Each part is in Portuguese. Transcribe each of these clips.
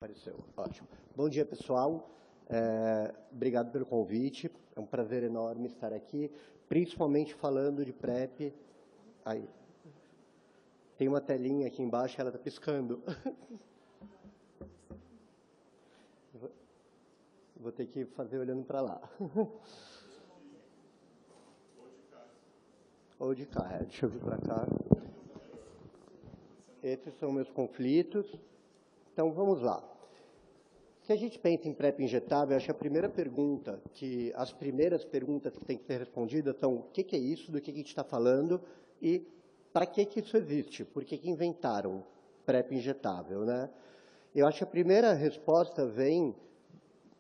Apareceu, ótimo. Bom dia, pessoal. Obrigado pelo convite. É um prazer enorme estar aqui, principalmente falando de PrEP. Aí. Tem uma telinha aqui embaixo, ela está piscando. Vou ter que fazer olhando para lá. Ou de cá, deixa eu vir para cá. Esses são meus conflitos. Então, vamos lá. Se a gente pensa em PrEP injetável, acho que as primeiras perguntas que têm que ser respondidas são o que é isso, do que a gente está falando e para que isso existe, por que inventaram PrEP injetável, né? Eu acho que a primeira resposta vem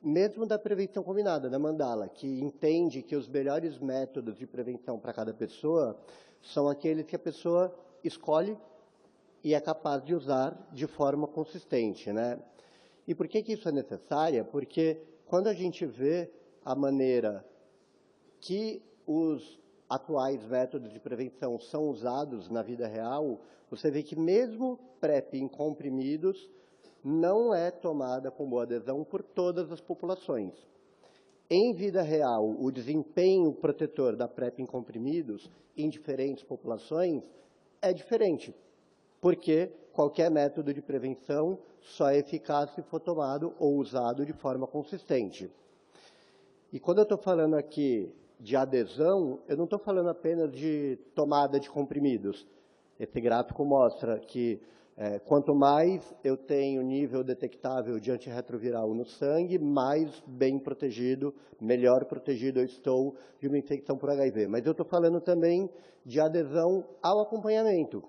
mesmo da prevenção combinada, da Mandala, que entende que os melhores métodos de prevenção para cada pessoa são aqueles que a pessoa escolhe e é capaz de usar de forma consistente, né? E por que isso é necessário? Porque quando a gente vê a maneira que os atuais métodos de prevenção são usados na vida real, você vê que mesmo PrEP em comprimidos não é tomada com boa adesão por todas as populações. Em vida real, o desempenho protetor da PrEP em comprimidos em diferentes populações é diferente, porque qualquer método de prevenção só é eficaz se for tomado ou usado de forma consistente. E quando eu estou falando aqui de adesão, eu não estou falando apenas de tomada de comprimidos. Esse gráfico mostra que quanto mais eu tenho nível detectável de antirretroviral no sangue, mais bem protegido, melhor protegido eu estou de uma infecção por HIV. Mas eu estou falando também de adesão ao acompanhamento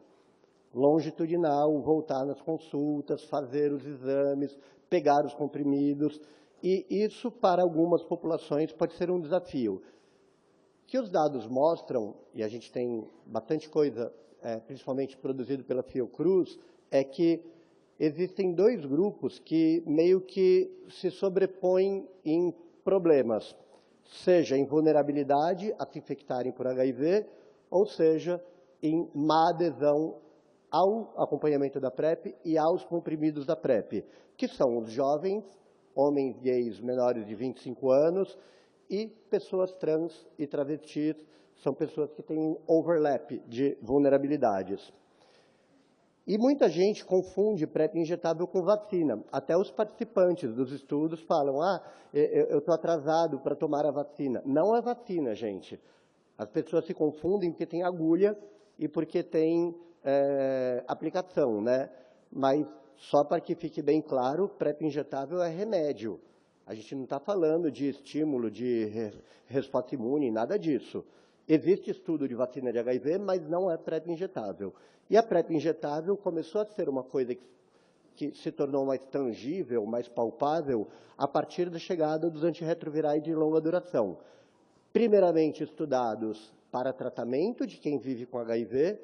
longitudinal, voltar nas consultas, fazer os exames, pegar os comprimidos. E isso, para algumas populações, pode ser um desafio. O que os dados mostram, e a gente tem bastante coisa, principalmente produzido pela Fiocruz, é que existem dois grupos que meio que se sobrepõem em problemas, seja em vulnerabilidade a se infectarem por HIV, ou seja, em má adesão ao acompanhamento da PrEP e aos comprimidos da PrEP, que são os jovens, homens gays menores de 25 anos e pessoas trans e travestis, são pessoas que têm um overlap de vulnerabilidades. E muita gente confunde PrEP injetável com vacina. Até os participantes dos estudos falam, eu estou atrasado para tomar a vacina. Não é vacina, gente. As pessoas se confundem porque tem agulha e porque tem aplicação, né? Mas, só para que fique bem claro, PrEP injetável é remédio. A gente não está falando de estímulo de resposta imune, nada disso. Existe estudo de vacina de HIV, mas não é PrEP injetável. E a PrEP injetável começou a ser uma coisa que se tornou mais tangível, mais palpável, a partir da chegada dos antirretrovirais de longa duração. Primeiramente estudados para tratamento de quem vive com HIV,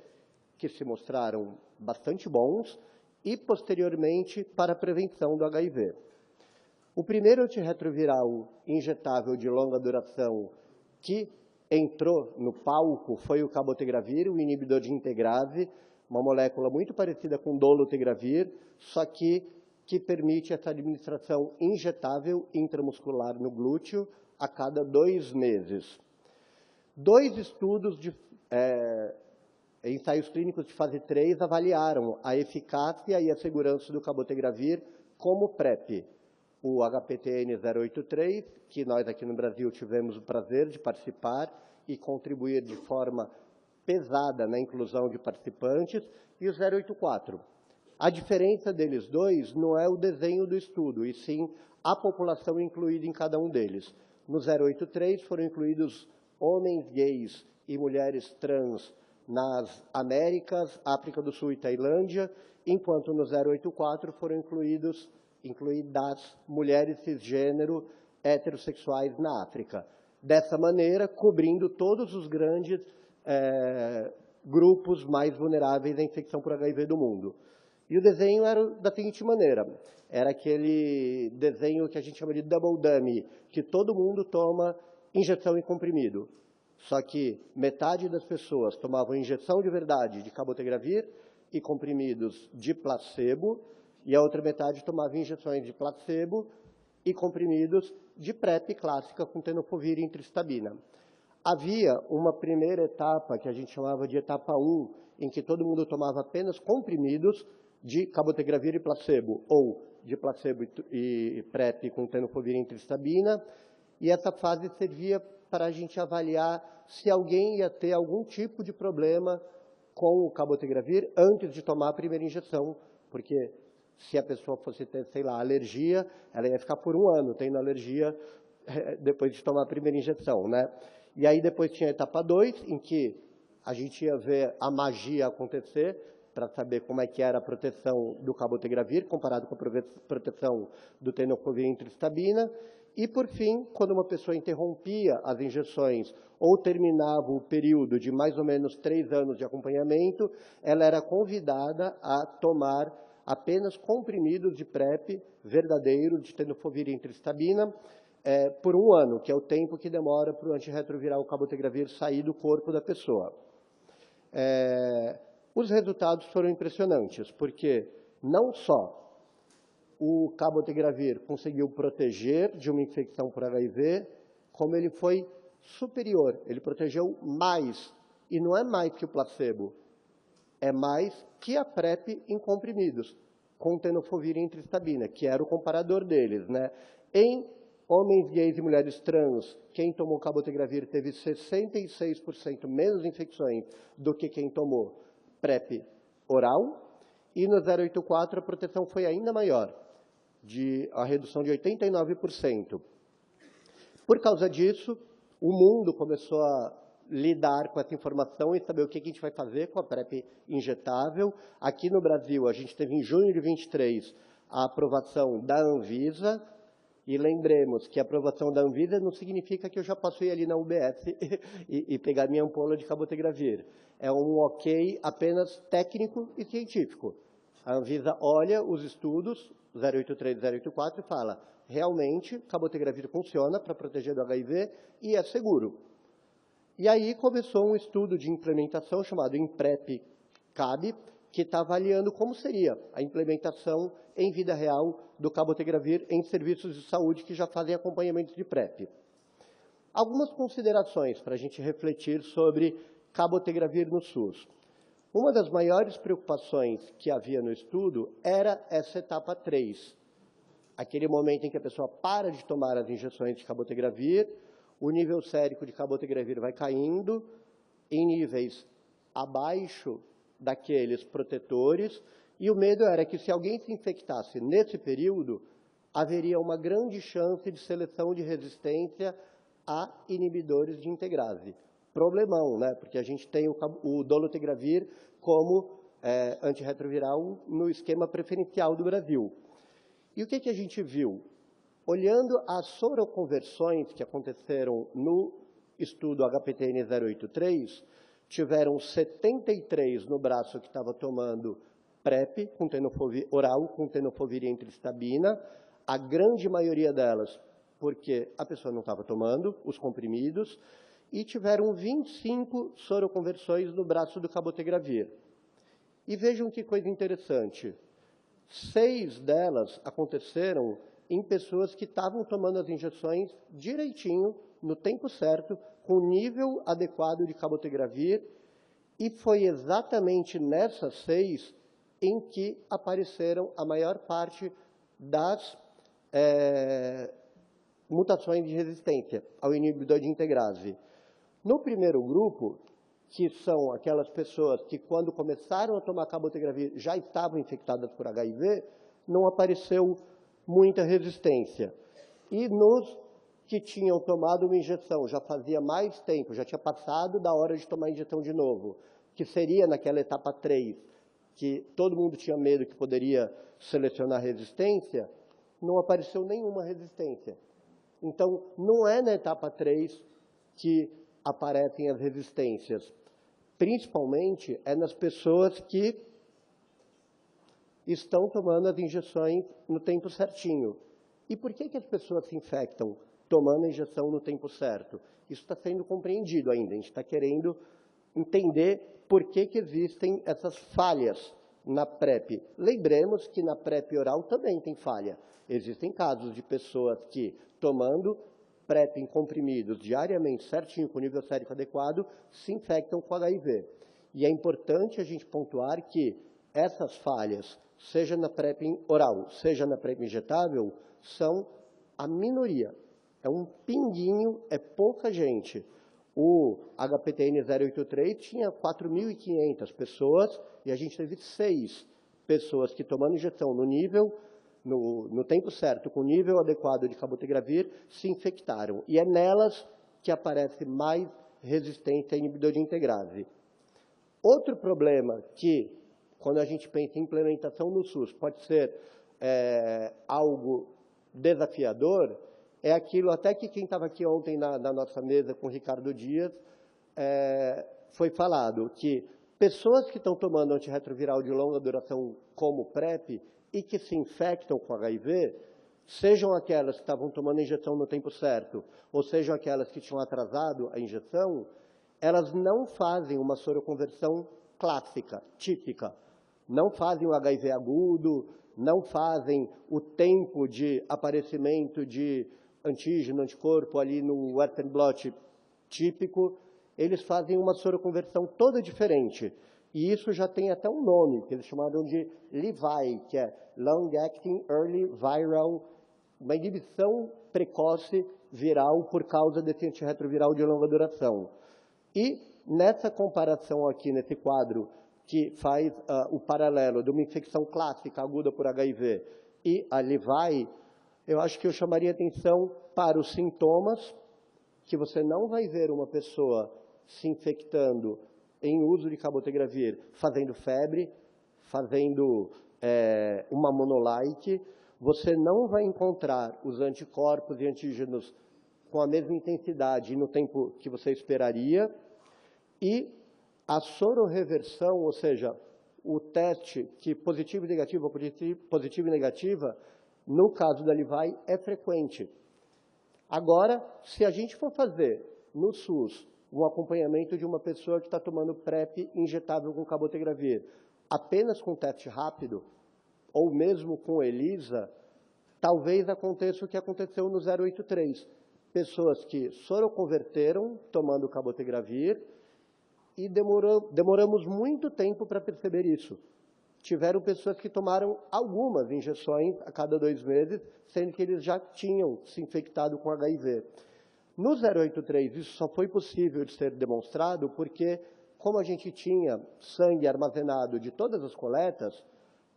que se mostraram bastante bons, e posteriormente para a prevenção do HIV. O primeiro antirretroviral injetável de longa duração que entrou no palco foi o cabotegravir, o inibidor de integrase, uma molécula muito parecida com dolutegravir, só que permite essa administração injetável intramuscular no glúteo a cada 2 meses. 2 estudos de ensaios clínicos de fase 3 avaliaram a eficácia e a segurança do cabotegravir como PrEP. O HPTN-083, que nós aqui no Brasil tivemos o prazer de participar e contribuir de forma pesada na inclusão de participantes, e o 084. A diferença deles dois não é o desenho do estudo, e sim a população incluída em cada um deles. No 083 foram incluídos homens gays e mulheres trans nas Américas, África do Sul e Tailândia, enquanto no 084 foram incluídas mulheres cisgênero heterossexuais na África. Dessa maneira, cobrindo todos os grandes grupos mais vulneráveis à infecção por HIV do mundo. E o desenho era da seguinte maneira, era aquele desenho que a gente chama de double dummy, que todo mundo toma injeção em comprimido. Só que metade das pessoas tomavam injeção de verdade de cabotegravir e comprimidos de placebo, e a outra metade tomava injeções de placebo e comprimidos de PrEP clássica com tenofovir e entristabina. Havia uma primeira etapa, que a gente chamava de etapa 1, em que todo mundo tomava apenas comprimidos de cabotegravir e placebo, ou de placebo e PrEP com tenofovir e entristabina, e essa fase servia para a gente avaliar se alguém ia ter algum tipo de problema com o cabotegravir antes de tomar a primeira injeção, porque se a pessoa fosse ter, sei lá, alergia, ela ia ficar por 1 ano tendo alergia depois de tomar a primeira injeção, né? E aí depois tinha a etapa 2, em que a gente ia ver a magia acontecer, para saber como é que era a proteção do cabotegravir, comparado com a proteção do tenofovir e entristabina. E, por fim, quando uma pessoa interrompia as injeções ou terminava o período de mais ou menos 3 anos de acompanhamento, ela era convidada a tomar apenas comprimidos de PrEP verdadeiro, de tenofovir e entristabina, por 1 ano, que é o tempo que demora para o antirretroviral cabotegravir sair do corpo da pessoa. Os resultados foram impressionantes, porque não só o cabotegravir conseguiu proteger de uma infecção por HIV, como ele foi superior, ele protegeu mais, e não é mais que o placebo, é mais que a PrEP em comprimidos, com tenofovir e entristabina, que era o comparador deles, né? Em homens gays e mulheres trans, quem tomou cabotegravir teve 66% menos infecções do que quem tomou PrEP oral, e no 084 a proteção foi ainda maior, a redução de 89%. Por causa disso, o mundo começou a lidar com essa informação e saber o que a gente vai fazer com a PrEP injetável. Aqui no Brasil, a gente teve em junho de 23 a aprovação da Anvisa, e lembremos que a aprovação da Anvisa não significa que eu já posso ir ali na UBS e pegar minha ampola de cabotegravir. É um ok apenas técnico e científico. A Anvisa olha os estudos 083 e 084 e fala, realmente, cabotegravir funciona para proteger do HIV e é seguro. E aí começou um estudo de implementação chamado IMPREP-CAB, que está avaliando como seria a implementação em vida real do cabotegravir em serviços de saúde que já fazem acompanhamento de PrEP. Algumas considerações para a gente refletir sobre cabotegravir no SUS. Uma das maiores preocupações que havia no estudo era essa etapa 3, aquele momento em que a pessoa para de tomar as injeções de cabotegravir, o nível sérico de cabotegravir vai caindo em níveis abaixo daqueles protetores, e o medo era que se alguém se infectasse nesse período, haveria uma grande chance de seleção de resistência a inibidores de integrase. Problemão, né? Porque a gente tem o dolutegravir como antirretroviral no esquema preferencial do Brasil. E o que a gente viu? Olhando as soroconversões que aconteceram no estudo HPTN 083, tiveram 73 no braço que estava tomando PrEP com tenofovir, oral com tenofovir e entristabina, a grande maioria delas porque a pessoa não estava tomando os comprimidos, e tiveram 25 soroconversões no braço do cabotegravir. E vejam que coisa interessante, 6 delas aconteceram em pessoas que estavam tomando as injeções direitinho, no tempo certo, com nível adequado de cabotegravir, e foi exatamente nessas 6 em que apareceram a maior parte das mutações de resistência ao inibidor de integrase. No primeiro grupo, que são aquelas pessoas que, quando começaram a tomar cabotegravir, já estavam infectadas por HIV, não apareceu muita resistência. E nos que tinham tomado uma injeção já fazia mais tempo, já tinha passado da hora de tomar a injeção de novo, que seria naquela etapa 3, que todo mundo tinha medo que poderia selecionar resistência, não apareceu nenhuma resistência. Então, não é na etapa 3 que aparecem as resistências. Principalmente é nas pessoas que estão tomando as injeções no tempo certinho. E por que as pessoas se infectam tomando a injeção no tempo certo? Isso está sendo compreendido ainda. A gente está querendo entender por que existem essas falhas na PrEP. Lembremos que na PrEP oral também tem falha. Existem casos de pessoas que, tomando PrEP em comprimidos diariamente, certinho, com nível sérico adequado, se infectam com HIV. E é importante a gente pontuar que essas falhas, seja na PrEP oral, seja na PrEP injetável, são a minoria. É um pinguinho, é pouca gente. O HPTN 083 tinha 4.500 pessoas e a gente teve 6 pessoas que, tomando injeção no tempo certo, com nível adequado de cabotegravir, se infectaram. E é nelas que aparece mais resistência a inibidor de integrase. Outro problema que, quando a gente pensa em implementação no SUS, pode ser algo desafiador, é aquilo até que quem estava aqui ontem na nossa mesa com o Ricardo Dias foi falado, que pessoas que estão tomando antirretroviral de longa duração como PrEP e que se infectam com HIV, sejam aquelas que estavam tomando a injeção no tempo certo, ou sejam aquelas que tinham atrasado a injeção, elas não fazem uma soroconversão clássica, típica. Não fazem o HIV agudo, não fazem o tempo de aparecimento de antígeno, anticorpo ali no Western blot típico. Eles fazem uma soroconversão toda diferente. E isso já tem até um nome, que eles chamaram de LEVI, que é Long Acting Early Viral, uma inibição precoce viral por causa desse antirretroviral de longa duração. E nessa comparação aqui, nesse quadro, que faz o paralelo de uma infecção clássica aguda por HIV e a LEVI, eu acho que eu chamaria atenção para os sintomas, que você não vai ver uma pessoa se infectando em uso de cabotegravir fazendo febre, fazendo uma monolite. Você não vai encontrar os anticorpos e antígenos com a mesma intensidade e no tempo que você esperaria. E a sororreversão, ou seja, o teste que positivo e negativo, ou positivo e negativa, no caso da LEVI, é frequente. Agora, se a gente for fazer no SUS um acompanhamento de uma pessoa que está tomando PrEP injetável com cabotegravir, apenas com teste rápido, ou mesmo com ELISA, talvez aconteça o que aconteceu no 083. Pessoas que soroconverteram tomando cabotegravir, e demoramos muito tempo para perceber isso. Tiveram pessoas que tomaram algumas injeções a cada 2 meses, sendo que eles já tinham se infectado com HIV. No 083, isso só foi possível de ser demonstrado porque, como a gente tinha sangue armazenado de todas as coletas,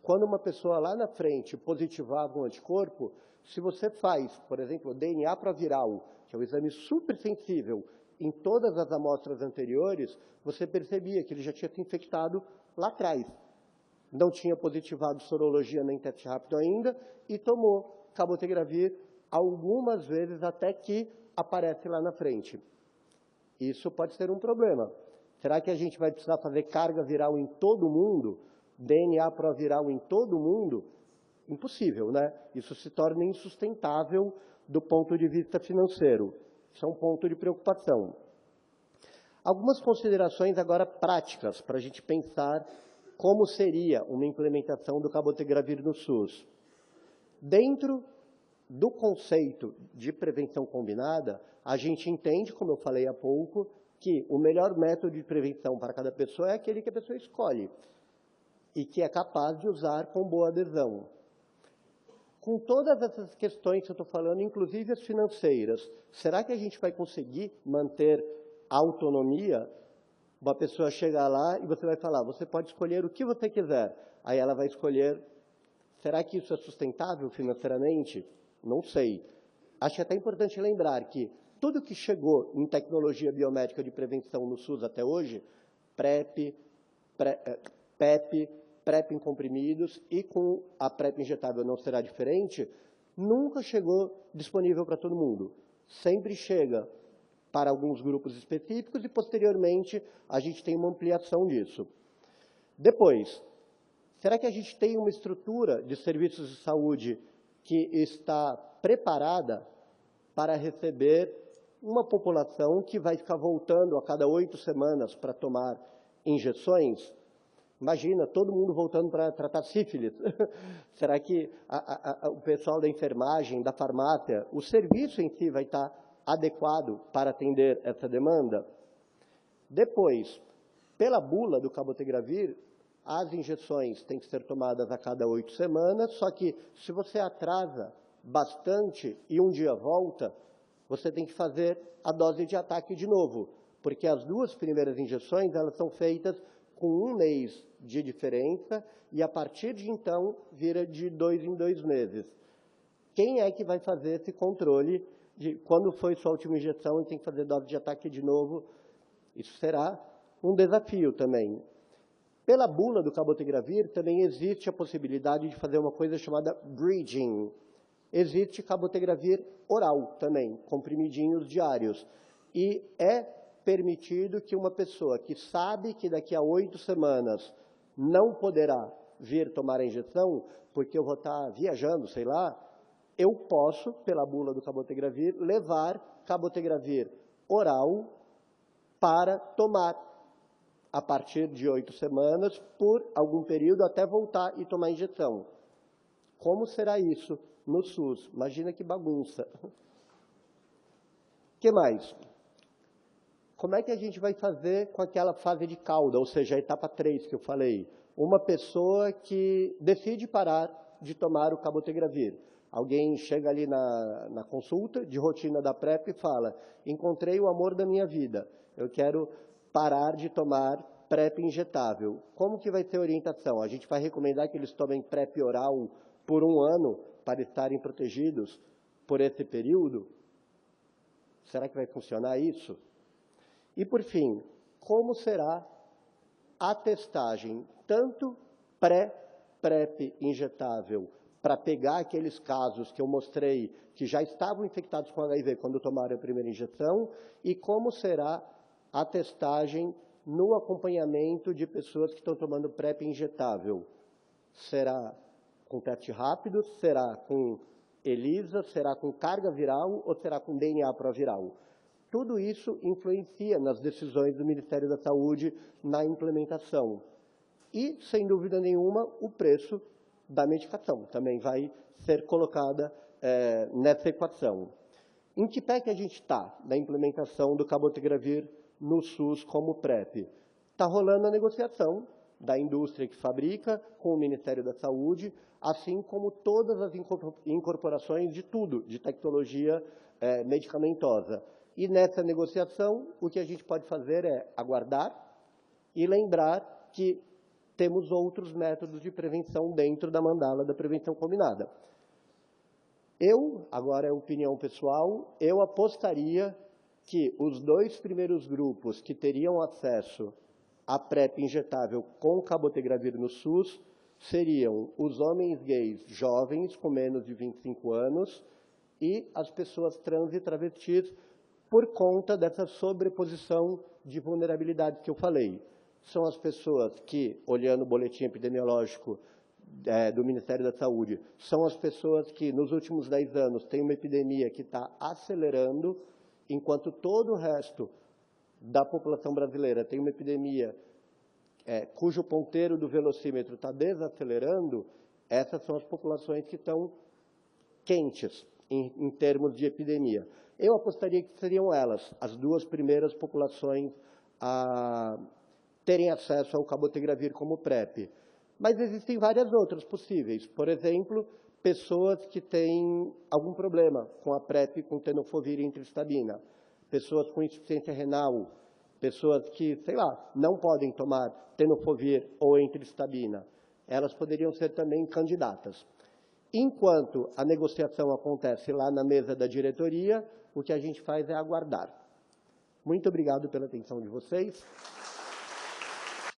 quando uma pessoa lá na frente positivava um anticorpo, se você faz, por exemplo, DNA proviral, que é um exame super sensível, em todas as amostras anteriores, você percebia que ele já tinha se infectado lá atrás. Não tinha positivado sorologia nem teste rápido ainda e tomou cabotegravir algumas vezes até que aparece lá na frente. Isso pode ser um problema. Será que a gente vai precisar fazer carga viral em todo mundo? DNA proviral em todo mundo? Impossível, né? Isso se torna insustentável do ponto de vista financeiro. Isso é um ponto de preocupação. Algumas considerações agora práticas para a gente pensar como seria uma implementação do cabotegravir no SUS. Dentro do conceito de prevenção combinada, a gente entende, como eu falei há pouco, que o melhor método de prevenção para cada pessoa é aquele que a pessoa escolhe e que é capaz de usar com boa adesão. Com todas essas questões que eu estou falando, inclusive as financeiras, será que a gente vai conseguir manter a autonomia? Uma pessoa chega lá e você vai falar, você pode escolher o que você quiser. Aí ela vai escolher, será que isso é sustentável financeiramente? Não sei. Acho até importante lembrar que tudo que chegou em tecnologia biomédica de prevenção no SUS até hoje, PrEP, PEP, PrEP em comprimidos e com a PrEP injetável não será diferente, nunca chegou disponível para todo mundo. Sempre chega para alguns grupos específicos e, posteriormente, a gente tem uma ampliação disso. Depois, será que a gente tem uma estrutura de serviços de saúde que está preparada para receber uma população que vai ficar voltando a cada 8 semanas para tomar injeções? Imagina, todo mundo voltando para tratar sífilis. Será que o pessoal da enfermagem, da farmácia, o serviço em si vai estar adequado para atender essa demanda? Depois, pela bula do cabotegravir, as injeções têm que ser tomadas a cada 8 semanas, só que se você atrasa bastante e um dia volta, você tem que fazer a dose de ataque de novo, porque as 2 primeiras injeções elas são feitas com 1 mês de diferença e a partir de então vira de 2 em 2 meses. Quem é que vai fazer esse controle de quando foi sua última injeção e tem que fazer dose de ataque de novo? Isso será um desafio também. Pela bula do cabotegravir, também existe a possibilidade de fazer uma coisa chamada bridging. Existe cabotegravir oral também, comprimidinhos diários. E é permitido que uma pessoa que sabe que daqui a 8 semanas não poderá vir tomar a injeção, porque eu vou estar viajando, sei lá, eu posso, pela bula do cabotegravir, levar cabotegravir oral para tomar a partir de 8 semanas, por algum período, até voltar e tomar a injeção. Como será isso no SUS? Imagina que bagunça. O que mais? Como é que a gente vai fazer com aquela fase de cauda, ou seja, a etapa 3 que eu falei? Uma pessoa que decide parar de tomar o cabotegravir. Alguém chega ali na consulta de rotina da PrEP e fala, encontrei o amor da minha vida, eu quero parar de tomar PrEP injetável. Como que vai ser a orientação? A gente vai recomendar que eles tomem PrEP oral por 1 ano para estarem protegidos por esse período? Será que vai funcionar isso? E, por fim, como será a testagem, tanto pré-PrEP injetável, para pegar aqueles casos que eu mostrei que já estavam infectados com HIV quando tomaram a primeira injeção, e como será a testagem no acompanhamento de pessoas que estão tomando PrEP injetável? Será com teste rápido? Será com ELISA? Será com carga viral ou será com DNA proviral? Tudo isso influencia nas decisões do Ministério da Saúde na implementação. E, sem dúvida nenhuma, o preço da medicação também vai ser colocada nessa equação. Em que pé que a gente está na implementação do cabotegravir no SUS como PrEP? Está rolando a negociação da indústria que fabrica com o Ministério da Saúde, assim como todas as incorporações de tudo, de tecnologia medicamentosa. E nessa negociação, o que a gente pode fazer é aguardar e lembrar que temos outros métodos de prevenção dentro da mandala da prevenção combinada. Agora é opinião pessoal, eu apostaria que os 2 primeiros grupos que teriam acesso à PrEP injetável com cabotegravir no SUS seriam os homens gays jovens com menos de 25 anos e as pessoas trans e travestis, por conta dessa sobreposição de vulnerabilidades que eu falei. São as pessoas que, olhando o boletim epidemiológico do Ministério da Saúde, são as pessoas que, nos últimos 10 anos, têm uma epidemia que está acelerando, enquanto todo o resto da população brasileira tem uma epidemia cujo ponteiro do velocímetro está desacelerando. Essas são as populações que estão quentes em termos de epidemia. Eu apostaria que seriam elas, as 2 primeiras populações a terem acesso ao cabotegravir como PrEP. Mas existem várias outras possíveis. Por exemplo, pessoas que têm algum problema com a PrEP com tenofovir e entristabina, pessoas com insuficiência renal, pessoas que, sei lá, não podem tomar tenofovir ou entristabina. Elas poderiam ser também candidatas. Enquanto a negociação acontece lá na mesa da diretoria, o que a gente faz é aguardar. Muito obrigado pela atenção de vocês.